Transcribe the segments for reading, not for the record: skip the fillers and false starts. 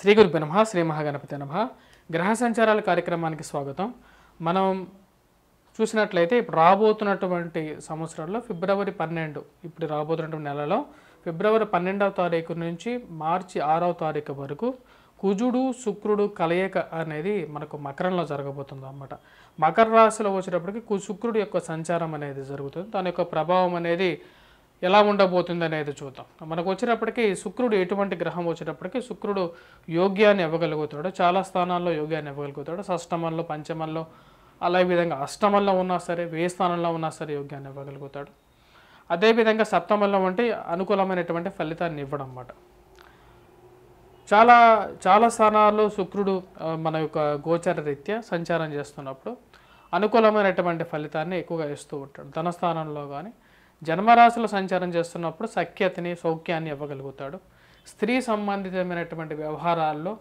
శ్రీ గురుభ్యో నమః శ్రీ మహాగణపతి నమః గ్రహ సంచారాల కార్యక్రమానికి స్వాగతం. మనం చూసినట్లయితే ఇప్పుడు రాబోతున్నటువంటి సంవత్సరంలో ఫిబ్రవరి 12 ఇప్పుడు రాబోతున్నటువంటి నెలలో ఫిబ్రవరి 12వ తారీఖు నుంచి మార్చి 6వ తారీఖు వరకు కుజుడు శుక్రుడు కలయిక అనేది మనకు మకరంలో జరగబోతుంది అన్నమాట. మకర రాశిలో వచ్చేటప్పటికి శుక్రుడు యొక్క సంచారం అనేది జరుగుతుంది. దాని యొక్క ప్రభావం అనేది ఎలా ఉండబోతుంది అనేది చూద్దాం. మనకు వచ్చేటప్పటికి శుక్రుడు ఎటువంటి గ్రహం వచ్చేటప్పటికి శుక్రుడు యోగ్యాన్ని ఇవ్వగలుగుతాడు. చాలా స్థానాల్లో యోగ్యాన్ని ఇవ్వగలుగుతాడు. షష్టమంలో, పంచమంలో, అలాగే విధంగా అష్టమంలో ఉన్నా సరే, వ్యయ స్థానంలో ఉన్నా సరే యోగ్యాన్ని ఇవ్వగలుగుతాడు. అదేవిధంగా సప్తమంలో అంటే అనుకూలమైనటువంటి ఫలితాన్ని ఇవ్వడం అన్నమాట. చాలా స్థానాల్లో శుక్రుడు మన యొక్క గోచర రీత్యా సంచారం చేస్తున్నప్పుడు అనుకూలమైనటువంటి ఫలితాన్ని ఎక్కువగా ఇస్తూ ఉంటాడు. ధనస్థానంలో కానీ జన్మరాశిలో సంచారం చేస్తున్నప్పుడు సఖ్యతని, సౌఖ్యాన్ని ఇవ్వగలుగుతాడు. స్త్రీ సంబంధితమైనటువంటి వ్యవహారాల్లో,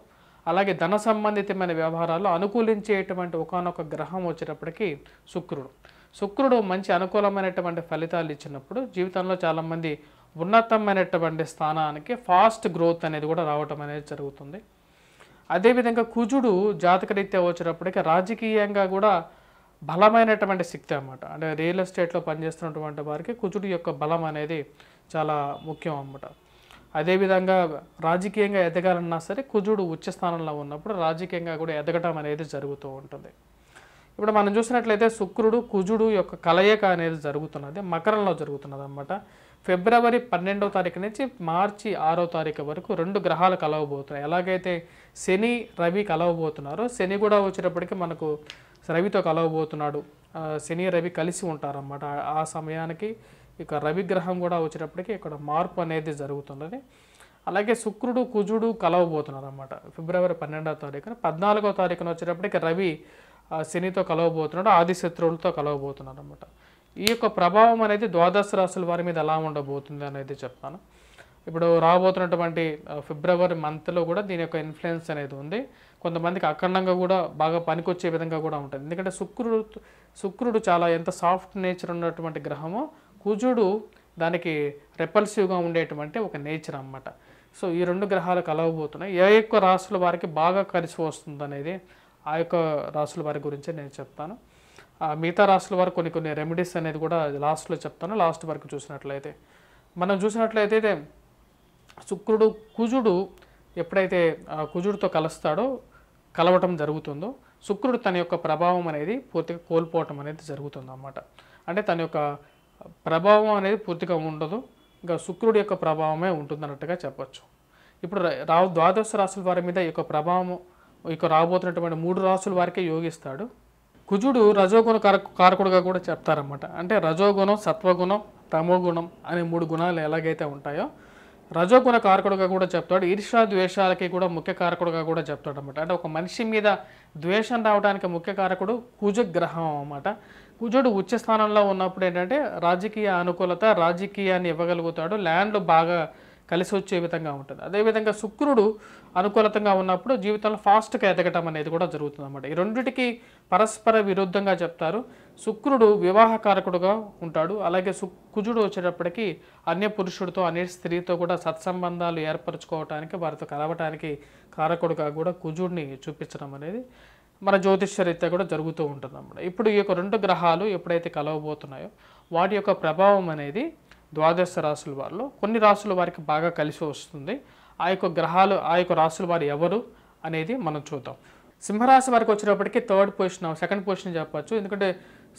అలాగే ధన సంబంధితమైన వ్యవహారాల్లో అనుకూలించేటువంటి ఒకానొక గ్రహం వచ్చేటప్పటికి శుక్రుడు మంచి అనుకూలమైనటువంటి ఫలితాలు ఇచ్చినప్పుడు జీవితంలో చాలామంది ఉన్నతమైనటువంటి స్థానానికి ఫాస్ట్ గ్రోత్ అనేది కూడా రావటం అనేది జరుగుతుంది. అదేవిధంగా కుజుడు జాతకరీత్యా వచ్చేటప్పటికి రాజకీయంగా కూడా బలమైనటువంటి శక్తి అన్నమాట. అంటే రియల్ ఎస్టేట్లో పనిచేస్తున్నటువంటి వారికి కుజుడు యొక్క బలం అనేది చాలా ముఖ్యం అన్నమాట. అదేవిధంగా రాజకీయంగా ఎదగాలన్నా సరే కుజుడు ఉచ్చ స్థానంలో ఉన్నప్పుడు రాజకీయంగా కూడా ఎదగటం అనేది జరుగుతూ ఉంటుంది. ఇప్పుడు మనం చూసినట్లయితే శుక్రుడు కుజుడు యొక్క కలయిక అనేది జరుగుతున్నది, మకరంలో జరుగుతున్నది అన్నమాట. ఫిబ్రవరి 12వ తారీఖు నుంచి మార్చి 6వ తారీఖు వరకు రెండు గ్రహాలు కలవబోతున్నాయి. ఎలాగైతే శని రవి కలవబోతున్నారో శని కూడా వచ్చేటప్పటికి మనకు రవితో కలవబోతున్నాడు. శని రవి కలిసి ఉంటారన్నమాట. ఆ సమయానికి ఇక రవి గ్రహం కూడా వచ్చేటప్పటికి ఇక్కడ మార్పు అనేది జరుగుతున్నది. అలాగే శుక్రుడు కుజుడు కలవబోతున్నారు అన్నమాట. ఫిబ్రవరి 12వ తారీఖున 14వ తారీఖున వచ్చేటప్పటికి రవి శనితో కలవబోతున్నాడు, ఆది శత్రువులతో కలవబోతున్నారు అన్నమాట. ఈ యొక్క ప్రభావం అనేది ద్వాదశ రాశుల వారి మీద ఎలా ఉండబోతుంది అనేది చెప్తాను. ఇప్పుడు రాబోతున్నటువంటి ఫిబ్రవరి మంత్లో కూడా దీని యొక్క ఇన్ఫ్లుయెన్స్ అనేది ఉంది. కొంతమందికి అఖండంగా కూడా బాగా పనికొచ్చే విధంగా కూడా ఉంటుంది. ఎందుకంటే శుక్రుడు చాలా ఎంత సాఫ్ట్ నేచర్ ఉన్నటువంటి గ్రహమో కుజుడు దానికి రెపల్సివ్గా ఉండేటువంటి ఒక నేచర్ అన్నమాట. సో ఈ రెండు గ్రహాలు కలవబోతున్నాయి. ఏ యొక్క రాశుల వారికి బాగా కలిసి వస్తుంది అనేది ఆ యొక్క రాశుల వారి గురించి నేను చెప్తాను. మిగతా రాశుల వారు కొన్ని రెమెడీస్ అనేది కూడా లాస్ట్లో చెప్తాను. లాస్ట్ వరకు చూసినట్లయితే మనం చూసినట్లయితే శుక్రుడు కుజుడు ఎప్పుడైతే కుజుడితో కలవటం జరుగుతుందో శుక్రుడు తన యొక్క ప్రభావం అనేది పూర్తిగా కోల్పోవటం అనేది జరుగుతుంది అన్నమాట. అంటే తన యొక్క ప్రభావం అనేది పూర్తిగా ఉండదు, ఇంకా శుక్రుడి యొక్క ప్రభావమే ఉంటుందన్నట్టుగా చెప్పచ్చు. ఇప్పుడు ద్వాదశ రాశుల వారి మీద ఈ యొక్క ప్రభావం ఇక రాబోతున్నటువంటి 3 రాశుల వారికే యోగిస్తాడు. కుజుడు రజోగుణ కారకుడుగా కూడా చెప్తారన్నమాట. అంటే రజోగుణం, సత్వగుణం, తమోగుణం అనే 3 గుణాలు ఎలాగైతే ఉంటాయో రజోగుణ కారకుడుగా కూడా చెప్తాడు. ఈర్ష్యా ద్వేషాలకి కూడా ముఖ్య కారకుడుగా కూడా చెప్తాడు అన్నమాట. అంటే ఒక మనిషి మీద ద్వేషం రావడానికి ముఖ్య కారకుడు కుజగ్రహం అన్నమాట. కుజుడు ఉచ్చ స్థానంలో ఉన్నప్పుడు ఏంటంటే రాజకీయ అనుకూలత, రాజకీయాన్ని ఇవ్వగలుగుతాడు, ల్యాండ్లు బాగా కలిసి వచ్చే విధంగా ఉంటుంది. అదేవిధంగా శుక్రుడు అనుకూలతంగా ఉన్నప్పుడు జీవితంలో ఫాస్ట్గా ఎదగటం అనేది కూడా జరుగుతుంది అన్నమాట. ఈ రెండిటికి పరస్పర విరుద్ధంగా చెప్తారు. శుక్రుడు వివాహకారకుడుగా ఉంటాడు. అలాగే కుజుడు వచ్చేటప్పటికి అన్య పురుషుడితో, అన్య స్త్రీతో కూడా సత్సంబంధాలు ఏర్పరచుకోవటానికి, వారితో కలవటానికి కారకుడుగా కూడా కుజుడిని చూపించడం అనేది మన జ్యోతిష్యరీత్యా కూడా జరుగుతూ ఉంటుంది అన్నమాట. ఇప్పుడు ఈ యొక్క రెండు గ్రహాలు ఎప్పుడైతే కలవబోతున్నాయో వాటి యొక్క ప్రభావం అనేది ద్వాదశ రాశుల వారిలో కొన్ని రాశుల వారికి బాగా కలిసి వస్తుంది. ఆ యొక్క గ్రహాలు, ఆ యొక్క రాశుల వారు ఎవరు అనేది మనం చూద్దాం. సింహరాశి వారికి వచ్చేటప్పటికి సెకండ్ పొజిషన్ చెప్పచ్చు. ఎందుకంటే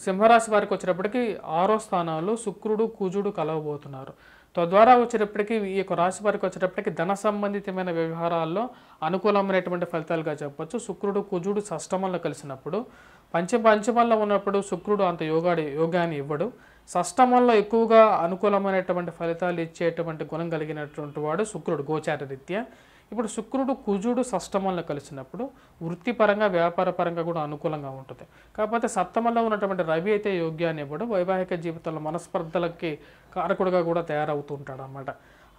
సింహరాశి వారికి వచ్చేటప్పటికి 6వ స్థానంలో శుక్రుడు కుజుడు కలవబోతున్నారు. తద్వారా వచ్చేటప్పటికి ఈ యొక్క రాశి వారికి వచ్చేటప్పటికి ధన సంబంధితమైన వ్యవహారాల్లో అనుకూలమైనటువంటి ఫలితాలుగా చెప్పచ్చు. శుక్రుడు కుజుడు షష్టమంలో కలిసినప్పుడు పంచమంలో ఉన్నప్పుడు శుక్రుడు అంత యోగాన్ని ఇవ్వడు. షష్టమంలో ఎక్కువగా అనుకూలమైనటువంటి ఫలితాలు ఇచ్చేటువంటి గుణం కలిగినటువంటి వాడు శుక్రుడు గోచార రీత్యా. ఇప్పుడు శుక్రుడు కుజుడు షష్టమంలో కలిసినప్పుడు వృత్తిపరంగా, వ్యాపారపరంగా కూడా అనుకూలంగా ఉంటుంది. కాకపోతే సప్తమంలో ఉన్నటువంటి రవి అయితే యోగ్యాన్ని ఇవ్వడు. వైవాహిక జీవితంలో మనస్పర్ధలకి కారకుడుగా కూడా తయారవుతూ ఉంటాడు అన్నమాట.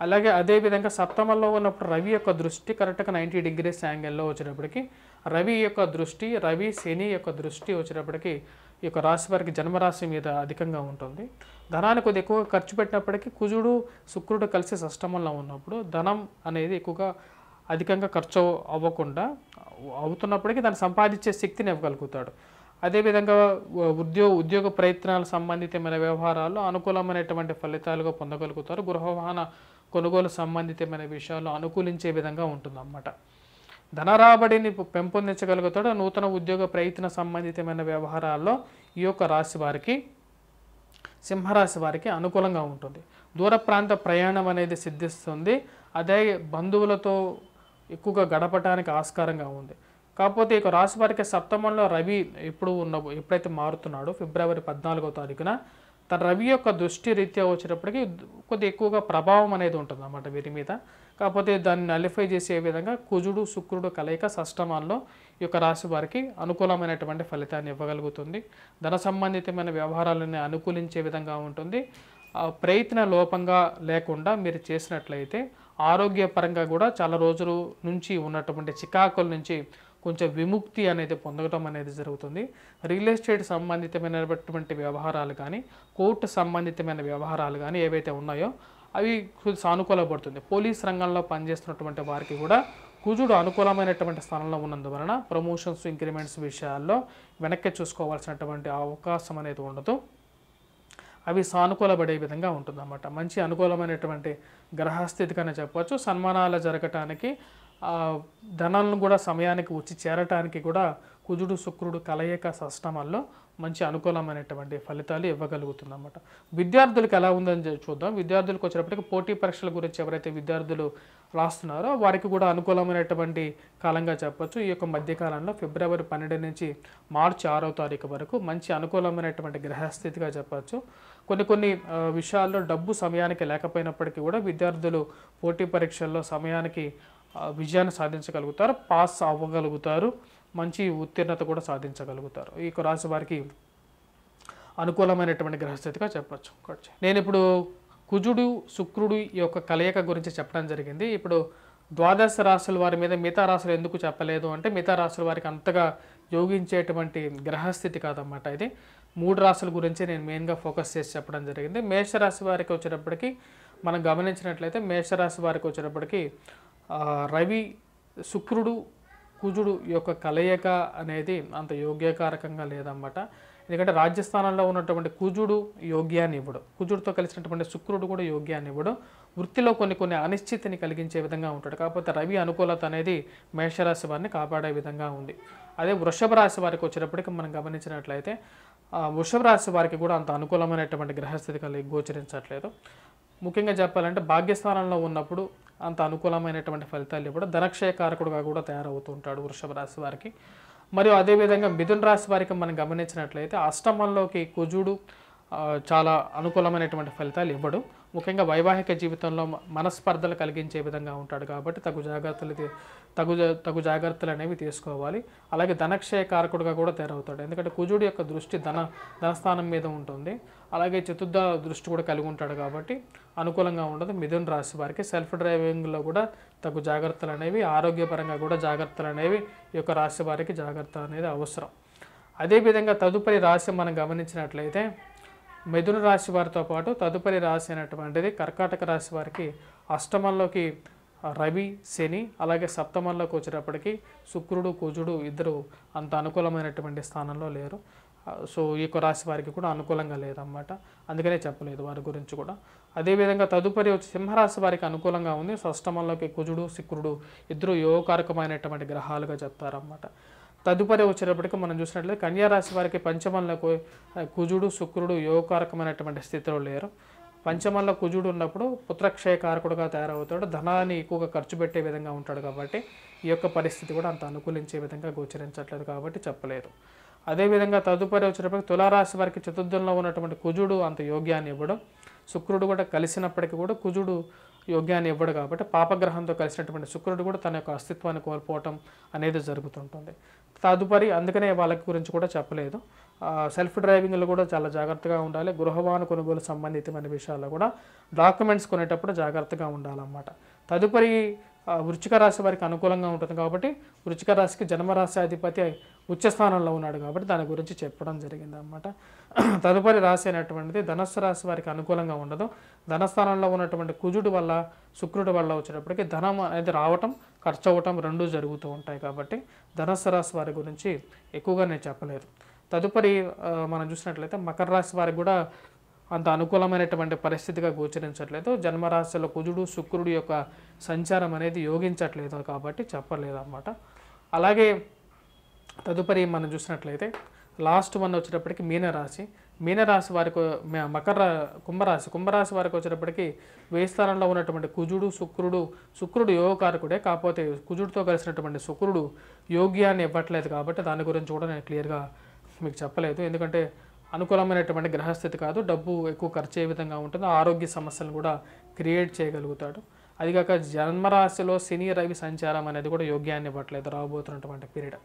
అలాగే అదేవిధంగా సప్తమంలో ఉన్నప్పుడు రవి యొక్క దృష్టి కరెక్ట్గా 90 డిగ్రీస్ యాంగిల్లో వచ్చేటప్పటికి రవి శని యొక్క దృష్టి వచ్చేటప్పటికి ఈ యొక్క రాశి వారికి జన్మరాశి మీద అధికంగా ఉంటుంది. ధనాన్ని కొద్దిగా ఎక్కువగా ఖర్చు పెట్టినప్పటికీ కుజుడు శుక్రుడు కలిసి షష్టమంలో ఉన్నప్పుడు ధనం అనేది ఎక్కువగా అధికంగా ఖర్చు అవ్వకుండా అవుతున్నప్పటికీ దాన్ని సంపాదించే శక్తిని ఇవ్వగలుగుతాడు. అదేవిధంగా ఉద్యోగ ప్రయత్నాలు సంబంధితమైన వ్యవహారాల్లో అనుకూలమైనటువంటి ఫలితాలుగా పొందగలుగుతారు. గృహ వాహన కొనుగోలు సంబంధితమైన విషయాల్లో అనుకూలించే విధంగా ఉంటుందన్నమాట. ధన రాబడిని పెంపొందించగలుగుతాడు. నూతన ఉద్యోగ ప్రయత్న సంబంధితమైన వ్యవహారాల్లో ఈ యొక్క రాశి వారికి, సింహరాశి వారికి అనుకూలంగా ఉంటుంది. దూర ప్రాంత ప్రయాణం అనేది సిద్ధిస్తుంది. అదే బంధువులతో ఎక్కువగా గడపడానికి ఆస్కారంగా ఉంది. కాకపోతే ఇక రాశి వారికి సప్తమంలో రవి ఎప్పుడైతే మారుతున్నాడో ఫిబ్రవరి 14వ తారీఖున తన రవి యొక్క దృష్టి రీత్యా వచ్చేటప్పటికి కొద్దిగా ఎక్కువగా ప్రభావం అనేది ఉంటుంది అన్నమాట వీరి మీద. కాకపోతే దాన్ని నలిఫై చేసే విధంగా కుజుడు శుక్రుడు కలయిక షష్టమంలో ఈ యొక్క రాశి వారికి అనుకూలమైనటువంటి ఫలితాన్ని ఇవ్వగలుగుతుంది. ధన సంబంధితమైన వ్యవహారాలను అనుకూలించే విధంగా ఉంటుంది. ప్రయత్న లోపంగా లేకుండా మీరు చేసినట్లయితే ఆరోగ్యపరంగా కూడా చాలా రోజుల నుంచి ఉన్నటువంటి చికాకుల నుంచి కొంచెం విముక్తి అనేది పొందడం అనేది జరుగుతుంది. రియల్ ఎస్టేట్ సంబంధితమైనటువంటి వ్యవహారాలు కానీ, కోర్టు సంబంధితమైన వ్యవహారాలు కానీ ఏవైతే ఉన్నాయో అవి సానుకూలపడుతుంది. పోలీస్ రంగంలో పనిచేస్తున్నటువంటి వారికి కూడా కుజుడు అనుకూలమైనటువంటి స్థానంలో ఉన్నందువలన ప్రమోషన్స్, ఇంక్రిమెంట్స్ విషయాల్లో వెనక్కి చూసుకోవాల్సినటువంటి అవకాశం అనేది ఉండదు. అవి సానుకూలపడే విధంగా ఉంటుందన్నమాట. మంచి అనుకూలమైనటువంటి గ్రహస్థితిగానే చెప్పవచ్చు. సన్మానాలు జరగటానికి, ధనాలను కూడా సమయానికి వచ్చి చేరటానికి కూడా కుజుడు శుక్రుడు కలయిక షష్టమంలో మంచి అనుకూలమైనటువంటి ఫలితాలు ఇవ్వగలుగుతుందన్నమాట. విద్యార్థులకు ఎలా ఉందని చూద్దాం. విద్యార్థులకు వచ్చేటప్పటికి పోటీ పరీక్షల గురించి ఎవరైతే విద్యార్థులు రాస్తున్నారో వారికి కూడా అనుకూలమైనటువంటి కాలంగా చెప్పచ్చు. ఈ యొక్క మధ్యకాలంలో ఫిబ్రవరి 12 నుంచి మార్చి 6వ తారీఖు వరకు మంచి అనుకూలమైనటువంటి గ్రహస్థితిగా చెప్పచ్చు. కొన్ని విషయాల్లో డబ్బు సమయానికి లేకపోయినప్పటికీ కూడా విద్యార్థులు పోటీ పరీక్షల్లో సమయానికి విజయాన్ని సాధించగలుగుతారు, పాస్ అవ్వగలుగుతారు, మంచి ఉత్తీర్ణత కూడా సాధించగలుగుతారు. ఈ రాశి వారికి అనుకూలమైనటువంటి గ్రహస్థితిగా చెప్పచ్చు. నేను ఇప్పుడు కుజుడు శుక్రుడు ఈ యొక్క కలయిక గురించి చెప్పడం జరిగింది. ఇప్పుడు ద్వాదశ రాశుల వారి మీద మిగతా రాశులు ఎందుకు చెప్పలేదు అంటే మిగతా రాశుల వారికి అంతగా యోగించేటువంటి గ్రహస్థితి కాదన్నమాట. ఇది 3 రాశుల గురించి నేను మెయిన్గా ఫోకస్ చేసి చెప్పడం జరిగింది. మేషరాశి వారికి వచ్చేటప్పటికి మనం గమనించినట్లయితే మేషరాశి వారికి వచ్చేటప్పటికి రవి శుక్రుడు కుజుడు యొక్క కలయిక అనేది అంత యోగ్యకారకంగా లేదన్నమాట. ఎందుకంటే రాజ్యస్థానంలో ఉన్నటువంటి కుజుడు యోగ్యాన్ని ఇవ్వడు, కుజుడితో కలిసినటువంటి శుక్రుడు కూడా యోగ్యాన్ని ఇవ్వడు. వృత్తిలో కొన్ని అనిశ్చితిని కలిగించే విధంగా ఉంటాడు. కాకపోతే రవి అనుకూలత అనేది మేషరాశి వారిని కాపాడే విధంగా ఉంది. అదే వృషభ రాశి వారికి వచ్చేటప్పటికి మనం గమనించినట్లయితే వృషభ రాశి వారికి కూడా అంత అనుకూలమైనటువంటి గ్రహస్థితి కలిగి గోచరించట్లేదు. ముఖ్యంగా చెప్పాలంటే భాగ్యస్థానంలో ఉన్నప్పుడు అంత అనుకూలమైనటువంటి ఫలితాలు ఇవ్వడం, ధనక్షయకారకుడుగా కూడా తయారవుతూ ఉంటాడు వృషభ రాశి వారికి. మరియు అదేవిధంగా మిథున రాశి వారికి మనం గమనించినట్లయితే అష్టమంలోకి కుజుడు చాలా అనుకూలమైనటువంటి ఫలితాలు ఇవ్వడు. ముఖ్యంగా వైవాహిక జీవితంలో మనస్పర్ధలు కలిగించే విధంగా ఉంటాడు కాబట్టి తగు జాగ్రత్తలు అనేవి తీసుకోవాలి. అలాగే ధనక్షయ కారకుడుగా కూడా తయారవుతాడు. ఎందుకంటే కుజుడు యొక్క దృష్టి ధనస్థానం మీద ఉంటుంది. అలాగే చతుర్థ దృష్టి కూడా కలిగి ఉంటాడు కాబట్టి అనుకూలంగా ఉండదు. మిథున రాశి వారికి సెల్ఫ్ డ్రైవింగ్లో కూడా తగు జాగ్రత్తలు అనేవి, ఆరోగ్యపరంగా కూడా జాగ్రత్తలు అనేవి ఈ యొక్క రాశి వారికి జాగ్రత్త అనేది అవసరం. అదేవిధంగా తదుపరి రాశి మనం గమనించినట్లయితే మిథున రాశి వారితో పాటు తదుపరి రాశి అయినటువంటిది కర్కాటక రాశి వారికి అష్టమంలోకి రవి శని, అలాగే సప్తమంలోకి వచ్చేటప్పటికి శుక్రుడు కుజుడు ఇద్దరు అంత అనుకూలమైనటువంటి స్థానంలో లేరు. సో ఈ యొక్క రాశి వారికి కూడా అనుకూలంగా లేదన్నమాట. అందుకనే చెప్పలేదు వారి గురించి కూడా. అదేవిధంగా తదుపరి వచ్చి సింహరాశి వారికి అనుకూలంగా ఉంది. షష్టమంలోకి కుజుడు శుక్రుడు ఇద్దరు యోగకారకమైనటువంటి గ్రహాలుగా చెప్తారన్నమాట. తదుపరి వచ్చేటప్పటికి మనం చూసినట్లయితే కన్యారాశి వారికి పంచమంలో కుజుడు శుక్రుడు యోగకారకమైనటువంటి స్థితిలో లేరు. పంచమంలో కుజుడు ఉన్నప్పుడు పుత్రక్షయకారకుడుగా తయారవుతాడు, ధనాన్ని ఎక్కువగా ఖర్చు పెట్టే విధంగా ఉంటాడు కాబట్టి ఈ యొక్క పరిస్థితి కూడా అంత అనుకూలించే విధంగా గోచరించట్లేదు కాబట్టి చెప్పలేదు. అదేవిధంగా తదుపరి వచ్చేటప్పటికి తులారాశి వారికి చతుర్థంలో ఉన్నటువంటి కుజుడు అంత యోగ్యాన్ని ఇవ్వడం, శుక్రుడు కూడా కలిసినప్పటికీ కూడా కుజుడు యోగ్యాన్ని ఇవ్వడు కాబట్టి పాపగ్రహంతో కలిసినటువంటి శుక్రుడు కూడా తన యొక్క అస్తిత్వాన్ని కోల్పోవటం అనేది జరుగుతుంటుంది. తదుపరి అందుకనే వాళ్ళకి గురించి కూడా చెప్పలేదు. సెల్ఫ్ డ్రైవింగ్లో కూడా చాలా జాగ్రత్తగా ఉండాలి. గృహవాహన కొనుగోలు సంబంధితమైన విషయాల్లో కూడా డాక్యుమెంట్స్ కొనేటప్పుడు జాగ్రత్తగా ఉండాలన్నమాట. తదుపరి వృశ్చిక రాశి వారికి అనుకూలంగా ఉంటుంది కాబట్టి వృశ్చిక రాశికి జన్మరాశి అధిపతి ఉచ్చ స్థానంలో ఉన్నాడు కాబట్టి దాని గురించి చెప్పడం జరిగింది అన్నమాట. తదుపరి రాశి అయినటువంటిది ధనస్సు రాశి వారికి అనుకూలంగా ఉండదు. ధనస్థానంలో ఉన్నటువంటి కుజుడు వల్ల శుక్రుడి వల్ల వచ్చేటప్పటికి ధనం అనేది రావటం ఖర్చు అవ్వటం రెండూ జరుగుతూ ఉంటాయి కాబట్టి ధనస్సు రాశి వారి గురించి ఎక్కువగా నేను చెప్పలేదు. తదుపరి మనం చూసినట్లయితే మకర రాశి వారికి కూడా అంత అనుకూలమైనటువంటి పరిస్థితిగా గోచరించట్లేదు. జన్మరాశిలో కుజుడు శుక్రుడి యొక్క సంచారం అనేది యోగించట్లేదు కాబట్టి చెప్పలేదు అన్నమాట. అలాగే తదుపరి మనం చూసినట్లయితే లాస్ట్ వన్ వచ్చేటప్పటికి మీనరాశి. మీనరాశి వారికి కుంభరాశి వారికి వచ్చేటప్పటికి వేయి స్థానంలో ఉన్నటువంటి కుజుడు శుక్రుడు యోగకారకుడే, కాకపోతే కుజుడితో కలిసినటువంటి శుక్రుడు యోగ్యాన్ని ఇవ్వట్లేదు కాబట్టి దాని గురించి కూడా నేను క్లియర్గా మీకు చెప్పలేదు. ఎందుకంటే అనుకూలమైనటువంటి గ్రహస్థితి కాదు, డబ్బు ఎక్కువ ఖర్చు అయ్యే విధంగా ఉంటుంది, ఆరోగ్య సమస్యలను కూడా క్రియేట్ చేయగలుగుతాడు. అదిగాక జన్మరాశిలో శని రవి సంచారం అనేది కూడా యోగ్యాన్ని ఇవ్వట్లేదు రాబోతున్నటువంటి పీరియడ్.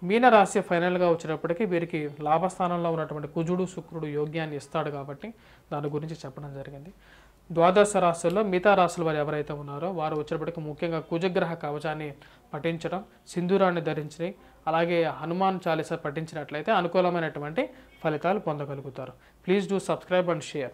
మీనరాశి ఫైనల్గా వచ్చేటప్పటికి వీరికి లాభస్థానంలో ఉన్నటువంటి కుజుడు శుక్రుడు యోగ్యాన్ని ఇస్తాడు కాబట్టి దాని గురించి చెప్పడం జరిగింది. ద్వాదశ రాశుల్లో మిగతా రాశుల వారు ఎవరైతే ఉన్నారో వారు వచ్చేటప్పటికి ముఖ్యంగా కుజగ్రహ కవచాన్ని పఠించడం, సింధూరాన్ని ధరించి అలాగే హనుమాన్ చాలీసా పఠించినట్లయితే అనుకూలమైనటువంటి ఫలితాలు పొందగలుగుతారు. Please do subscribe and share.